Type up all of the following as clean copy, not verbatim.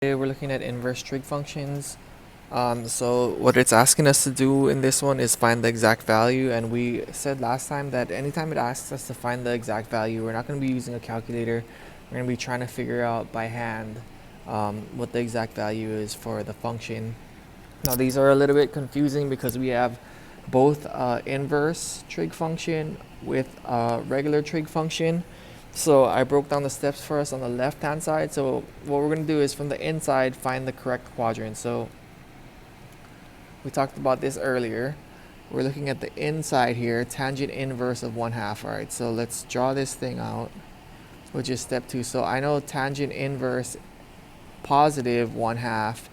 Today we're looking at inverse trig functions. So what it's asking us to do in this one is find the exact value, and we said last time that anytime it asks us to find the exact value, we're not going to be using a calculator. We're going to be trying to figure out by hand what the exact value is for the function. Now these are a little bit confusing because we have both inverse trig function with a regular trig function. So I broke down the steps for us on the left hand side. So what we're going to do is from the inside find the correct quadrant. So we talked about this earlier. We're looking at the inside here, tangent inverse of 1/2. All right, so let's draw this thing out, which is step 2. So I know tangent inverse positive 1/2.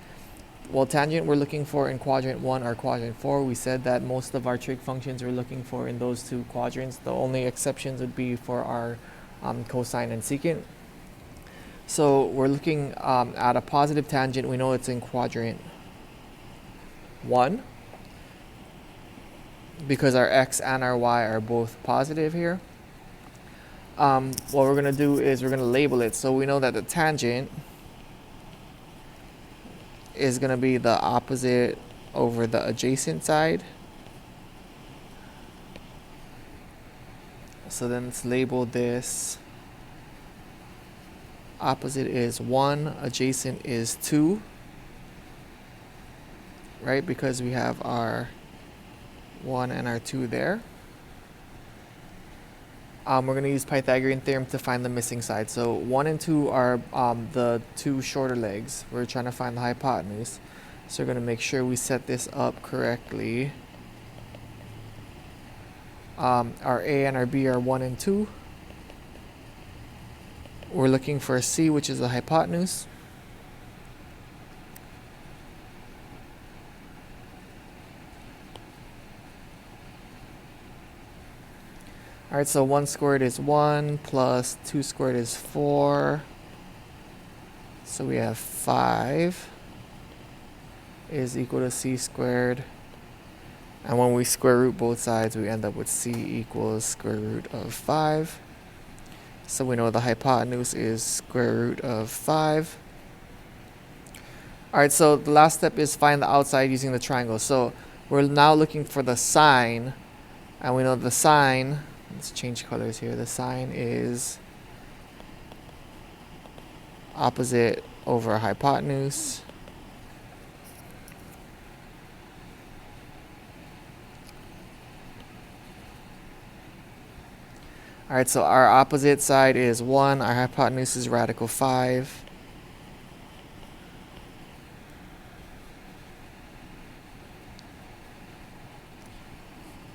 Well, tangent we're looking for in quadrant 1 or quadrant 4. We said that most of our trig functions we're looking for in those two quadrants. The only exceptions would be for our cosine and secant. So we're looking at a positive tangent. We know it's in quadrant 1 because our x and our y are both positive here. What we're going to do is we're going to label it. So we know that the tangent is going to be the opposite over the adjacent side. So then let's label this. Opposite is 1, adjacent is 2. Right, because we have our 1 and our 2 there. We're going to use Pythagorean Theorem to find the missing side. So 1 and 2 are the two shorter legs. We're trying to find the hypotenuse. So we're going to make sure we set this up correctly. Our A and our B are 1 and 2. We're looking for a C, which is the hypotenuse. Alright, so 1 squared is 1 plus 2 squared is 4. So we have 5 is equal to C squared. And when we square root both sides, we end up with C equals square root of 5. So we know the hypotenuse is square root of 5. Alright, so the last step is find the outside using the triangle. So we're now looking for the sine. And we know the sine, let's change colors here. The sine is opposite over hypotenuse. Alright, so our opposite side is 1. Our hypotenuse is radical 5.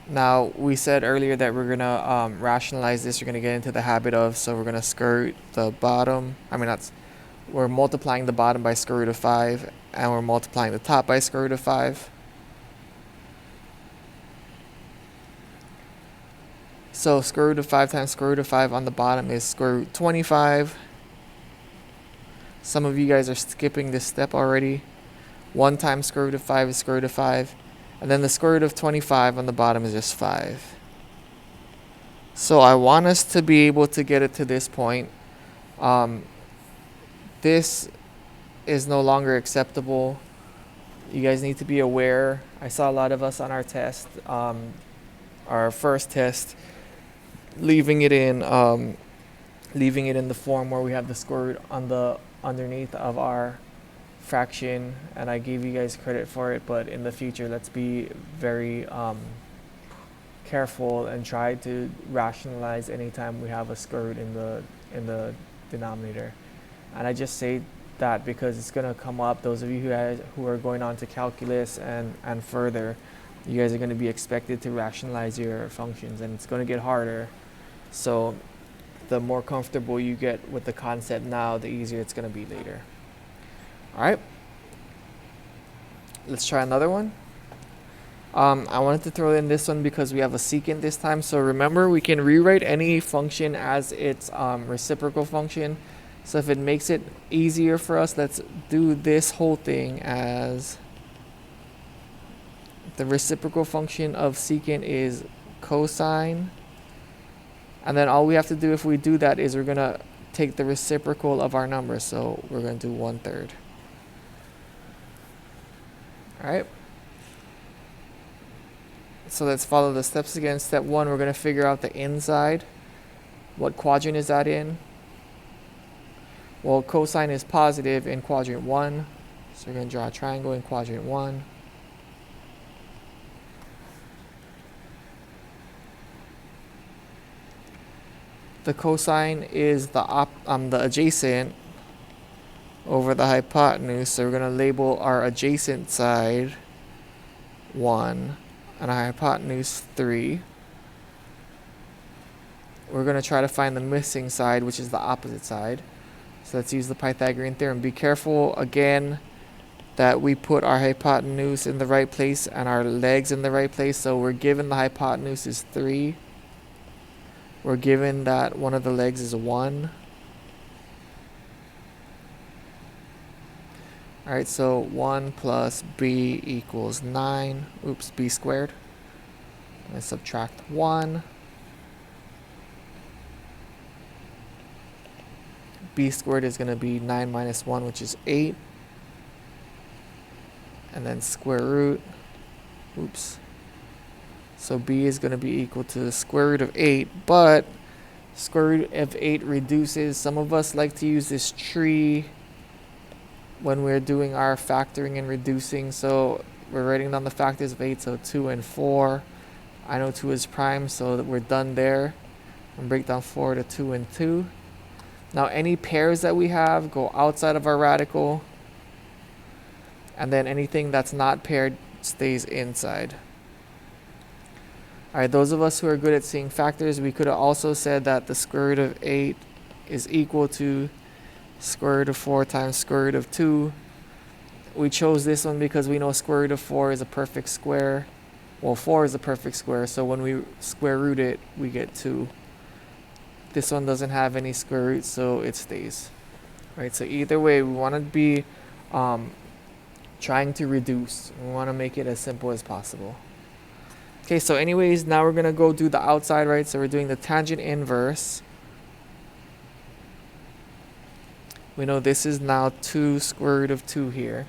Now, we said earlier that we're going to rationalize this. We're going to get into the habit of, so we're going to square root the bottom. We're multiplying the bottom by square root of 5, and we're multiplying the top by square root of 5. So square root of 5 times square root of 5 on the bottom is square root 25. Some of you guys are skipping this step already. 1 times square root of 5 is square root of 5. And then the square root of 25 on the bottom is just 5. So I want us to be able to get it to this point. This is no longer acceptable. You guys need to be aware. I saw a lot of us on our test, our first test, leaving it in the form where we have the square root on the underneath of our fraction, and I gave you guys credit for it, but in the future let's be very careful and try to rationalize anytime we have a square root in the denominator. And I just say that because it's going to come up. Those of you who are going on to calculus and further, you guys are going to be expected to rationalize your functions, and it's going to get harder. So the more comfortable you get with the concept now, the easier it's going to be later. Alright, let's try another one. I wanted to throw in this one because we have a secant this time. So remember, we can rewrite any function as its reciprocal function. So if it makes it easier for us, let's do this whole thing as the reciprocal function of secant is cosine. And then all we have to do if we do that is we're going to take the reciprocal of our number. So we're going to do 1/3. All right. So let's follow the steps again. Step 1, we're going to figure out the inside. What quadrant is that in? Well, cosine is positive in quadrant 1. So we're going to draw a triangle in quadrant 1. The cosine is the adjacent over the hypotenuse. So we're going to label our adjacent side 1 and our hypotenuse 3. We're going to try to find the missing side, which is the opposite side. So let's use the Pythagorean Theorem. Be careful, again, that we put our hypotenuse in the right place and our legs in the right place. So we're given the hypotenuse is 3. We're given that one of the legs is 1. Alright, so 1 plus b equals 9. Oops, b squared. Let's subtract 1. B squared is going to be 9 minus 1, which is 8. And then square root. Oops. So b is going to be equal to the square root of 8. But square root of 8 reduces. Some of us like to use this tree when we're doing our factoring and reducing. So we're writing down the factors of 8. So 2 and 4. I know 2 is prime, so that we're done there. And break down 4 to 2 and 2. Now any pairs that we have go outside of our radical, and then anything that's not paired stays inside. Alright, those of us who are good at seeing factors, we could have also said that the square root of 8 is equal to square root of 4 times square root of 2. We chose this one because we know square root of 4 is a perfect square. Well, 4 is a perfect square, so when we square root it, we get 2. This one doesn't have any square roots, so it stays. Right, so either way, we want to be trying to reduce. We want to make it as simple as possible. Okay, so anyways, now we're going to go do the outside, right? So we're doing the tangent inverse. We know this is now 2 square root of 2 here.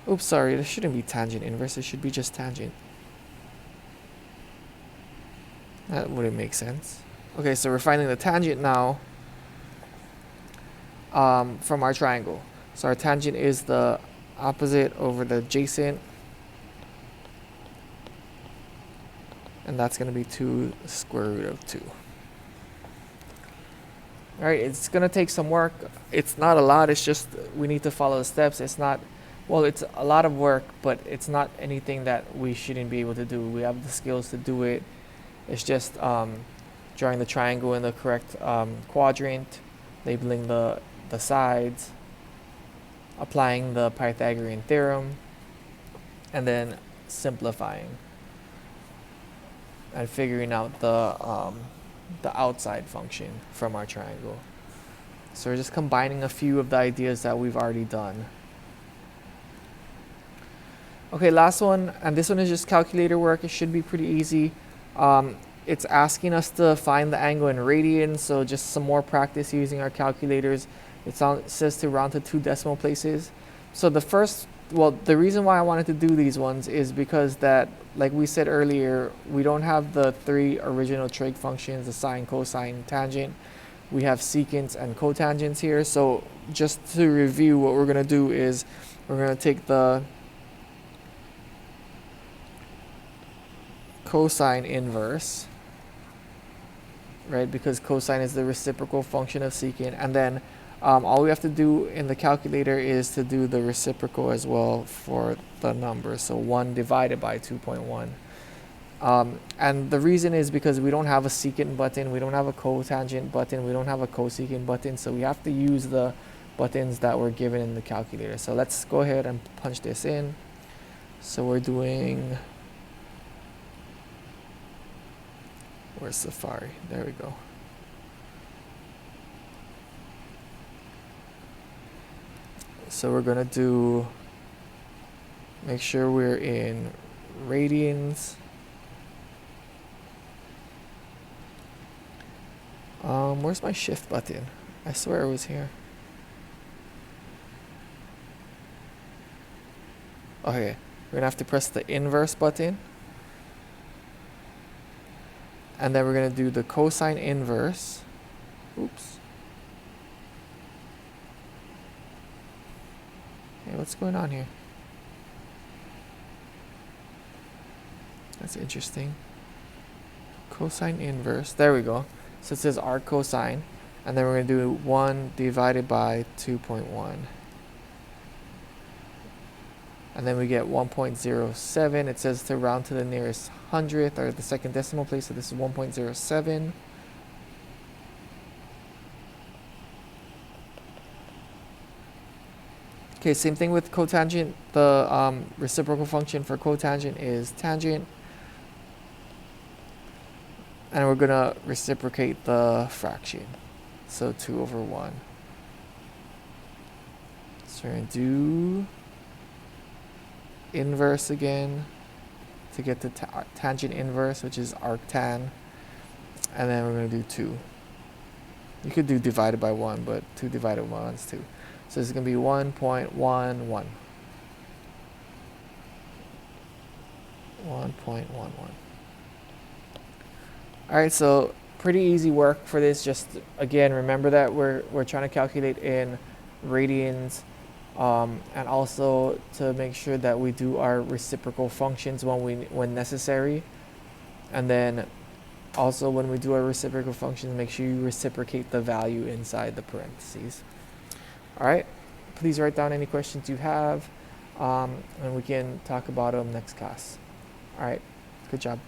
Oops, sorry, this shouldn't be tangent inverse. It should be just tangent. That wouldn't make sense. Okay, so we're finding the tangent now from our triangle. So our tangent is the opposite over the adjacent. And that's going to be 2 square root of 2. Alright, it's going to take some work. It's not a lot. It's just we need to follow the steps. It's not, well, it's a lot of work, but it's not anything that we shouldn't be able to do. We have the skills to do it. It's just drawing the triangle in the correct quadrant, labeling the sides, applying the Pythagorean Theorem, and then simplifying and figuring out the outside function from our triangle. So we're just combining a few of the ideas that we've already done. Okay, last one, and this one is just calculator work. It should be pretty easy. It's asking us to find the angle in radians, so just some more practice using our calculators. It says to round to 2 decimal places. So the reason why I wanted to do these ones is because that, like we said earlier, we don't have the 3 original trig functions, the sine, cosine, tangent. We have secants and cotangents here. So just to review, what we're going to do is we're going to take the cosine inverse, right, because cosine is the reciprocal function of secant, and then all we have to do in the calculator is to do the reciprocal as well for the number, so 1 divided by 2.1. And the reason is because we don't have a secant button, we don't have a cotangent button, we don't have a cosecant button, so we have to use the buttons that were given in the calculator. So let's go ahead and punch this in. So we're doing, where's Safari? There we go. So we're going to make sure we're in radians. Where's my shift button? I swear it was here. Okay, we're gonna have to press the inverse button. And then we're gonna do the cosine inverse. Oops. Hey, what's going on here? That's interesting. Cosine inverse. There we go. So it says arc cosine. And then we're going to do 1 divided by 2.1. And then we get 1.07. It says to round to the nearest hundredth or the second decimal place. So this is 1.07. Okay, same thing with cotangent. The reciprocal function for cotangent is tangent. And we're going to reciprocate the fraction. So 2 over 1. So we're going to do inverse again to get the tangent inverse, which is arctan. And then we're going to do 2. You could do divided by 1, but 2 divided by 1 is 2. So this is going to be 1.11. 1.11. Alright, so pretty easy work for this. Just again, remember that we're trying to calculate in radians, and also to make sure that we do our reciprocal functions when necessary. And then also when we do our reciprocal functions, make sure you reciprocate the value inside the parentheses. Alright, please write down any questions you have, and we can talk about them next class. Alright, good job.